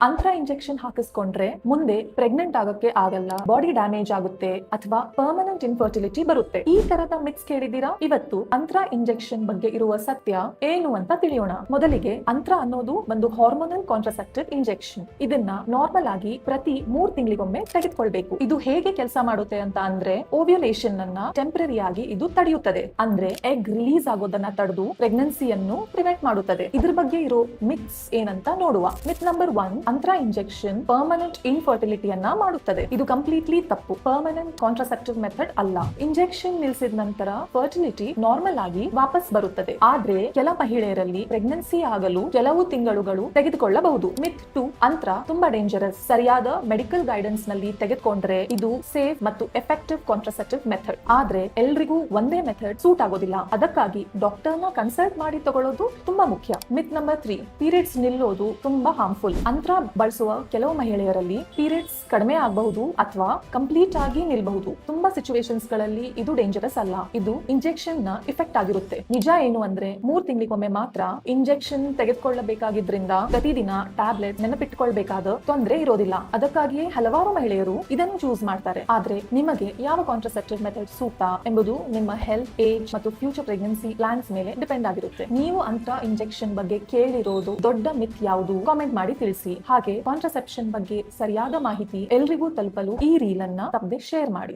ಅಂತರ ಇಂಜೆಕ್ಷನ್ ಹಾಕಿಸ್ಕೊಂಡ್ರೆ ಮುಂದೆ ಪ್ರೆಗ್ನೆಂಟ್ ಆಗಕ್ಕೆ ಆಗಲ್ಲ, ಬಾಡಿ ಡ್ಯಾಮೇಜ್ ಆಗುತ್ತೆ ಅಥವಾ ಪರ್ಮನೆಂಟ್ ಇನ್ಫರ್ಟಿಲಿಟಿ ಬರುತ್ತೆ. ಈ ತರದ ಮಿಕ್ಸ್ ಕೇಳಿದೀರಾ? ಇವತ್ತು ಅಂತರ ಇಂಜೆಕ್ಷನ್ ಬಗ್ಗೆ ಇರುವ ಸತ್ಯ ಏನು ಅಂತ ತಿಳಿಯೋಣ. ಮೊದಲಿಗೆ ಅಂತರ ಅನ್ನೋದು ಒಂದು ಹಾರ್ಮೋನಲ್ ಕಾಂಟ್ರಸೆಪ್ಟಿವ್ ಇಂಜೆಕ್ಷನ್. ಇದನ್ನ ನಾರ್ಮಲ್ ಆಗಿ ಪ್ರತಿ 3 ತಿಂಗಳಿಗೊಮ್ಮೆ ತೆಗೆದುಕೊಳ್ಬೇಕು. ಇದು ಹೇಗೆ ಕೆಲಸ ಮಾಡುತ್ತೆ ಅಂತ ಅಂದ್ರೆ ಓವ್ಯುಲೇಷನ್ ಅನ್ನ ಟೆಂಪರರಿ ಆಗಿ ಇದು ತಡೆಯುತ್ತದೆ. ಅಂದ್ರೆ ಎಗ್ ರಿಲೀಸ್ ಆಗೋದನ್ನ ತಡೆದು ಪ್ರೆಗ್ನೆನ್ಸಿಯನ್ನು ಪ್ರಿವೆಂಟ್ ಮಾಡುತ್ತದೆ. ಇದ್ರ ಬಗ್ಗೆ ಇರೋ ಮಿಕ್ಸ್ ಏನಂತ ನೋಡುವ. ಮಿತ್ ನಂಬರ್ 1, ಅಂತರ ಇಂಜೆಕ್ಷನ್ ಪರ್ಮನೆಂಟ್ ಇನ್ಫರ್ಟಿಲಿಟಿಯನ್ನ ಮಾಡುತ್ತದೆ. ಇದು ಕಂಪ್ಲೀಟ್ಲಿ ತಪ್ಪು. ಪರ್ಮನೆಂಟ್ ಕಾಂಟ್ರಸೆಪ್ಟಿವ್ ಮೆಥಡ್ ಅಲ್ಲ. ಇಂಜೆಕ್ಷನ್ ನಿಲ್ಸಿದ ನಂತರ ಫರ್ಟಿಲಿಟಿ ನಾರ್ಮಲ್ ಆಗಿ ವಾಪಸ್ ಬರುತ್ತದೆ. ಆದ್ರೆ ಕೆಲ ಮಹಿಳೆಯರಲ್ಲಿ ಪ್ರೆಗ್ನೆನ್ಸಿ ಆಗಲು ಕೆಲವು ತಿಂಗಳುಗಳು ತೆಗೆದುಕೊಳ್ಳಬಹುದು. ಮಿತ್ 2, ಅಂತರ ತುಂಬಾ ಡೇಂಜರಸ್. ಸರಿಯಾದ ಮೆಡಿಕಲ್ ಗೈಡೆನ್ಸ್ ನಲ್ಲಿ ತೆಗೆದುಕೊಂಡ್ರೆ ಇದು ಸೇಫ್ ಮತ್ತು ಎಫೆಕ್ಟಿವ್ ಕಾಂಟ್ರಸೆಪ್ಟಿವ್ ಮೆಥಡ್. ಆದ್ರೆ ಎಲ್ರಿಗೂ ಒಂದೇ ಮೆಥಡ್ ಸೂಟ್ ಆಗೋದಿಲ್ಲ. ಅದಕ್ಕಾಗಿ ಡಾಕ್ಟರ್ ನ ಕನ್ಸಲ್ಟ್ ಮಾಡಿ ತಗೊಳ್ಳೋದು ತುಂಬಾ ಮುಖ್ಯ. ಮಿತ್ ನಂಬರ್ 3, ಪೀರಿಯಡ್ಸ್ ನಿಲ್ಲೋದು ತುಂಬಾ ಹಾರ್ಮ್ಫುಲ್. ಅಂತರ ಬಳಸುವ ಕೆಲವು ಮಹಿಳೆಯರಲ್ಲಿ ಪೀರಿಯಡ್ಸ್ ಕಡಿಮೆ ಆಗಬಹುದು ಅಥವಾ ಕಂಪ್ಲೀಟ್ ಆಗಿ ನಿಲ್ಬಹುದು. ತುಂಬಾ ಸಿಚುವೇಶನ್ಸ್ ಗಳಲ್ಲಿ ಇದು ಡೇಂಜರಸ್ ಅಲ್ಲ. ಇದು ಇಂಜೆಕ್ಷನ್ ನ ಇಫೆಕ್ಟ್ ಆಗಿರುತ್ತೆ. ನಿಜ ಏನು ಅಂದ್ರೆ 3 ತಿಂಗಳಿಗೊಮ್ಮೆ ಮಾತ್ರ ಇಂಜೆಕ್ಷನ್ ತೆಗೆದುಕೊಳ್ಳಬೇಕಾಗಿದ್ರಿಂದ ಪ್ರತಿದಿನ ಟ್ಯಾಬ್ಲೆಟ್ ನೆನಪಿಟ್ಕೊಳ್ಬೇಕಾದ ತೊಂದರೆ ಇರೋದಿಲ್ಲ. ಅದಕ್ಕಾಗಿಯೇ ಹಲವಾರು ಮಹಿಳೆಯರು ಇದನ್ನು ಚೂಸ್ ಮಾಡ್ತಾರೆ. ಆದ್ರೆ ನಿಮಗೆ ಯಾವ ಕಾಂಟ್ರಸೆಪ್ಟಿವ್ ಮೆಥಡ್ ಸೂಕ್ತ ಎಂಬುದು ನಿಮ್ಮ ಹೆಲ್ತ್, ಏಜ್ ಮತ್ತು ಫ್ಯೂಚರ್ ಪ್ರೆಗ್ನೆನ್ಸಿ ಪ್ಲಾನ್ಸ್ ಮೇಲೆ ಡಿಪೆಂಡ್ ಆಗಿರುತ್ತೆ. ನೀವು ಅಂತರ ಇಂಜೆಕ್ಷನ್ ಬಗ್ಗೆ ಕೇಳಿರೋದು ದೊಡ್ಡ ಮಿತ್ ಯಾವುದು? ಕಾಮೆಂಟ್ ಮಾಡಿ ತಿಳಿಸಿ. ಹಾಗೆ ಕಾಂಟ್ರಸೆಪ್ಷನ್ ಬಗ್ಗೆ ಸರಿಯಾದ ಮಾಹಿತಿ ಎಲ್ರಿಗೂ ತಲುಪಲು ಈ ರೀಲ್ ಅನ್ನ ತಪ್ಪದೆ ಶೇರ್ ಮಾಡಿ.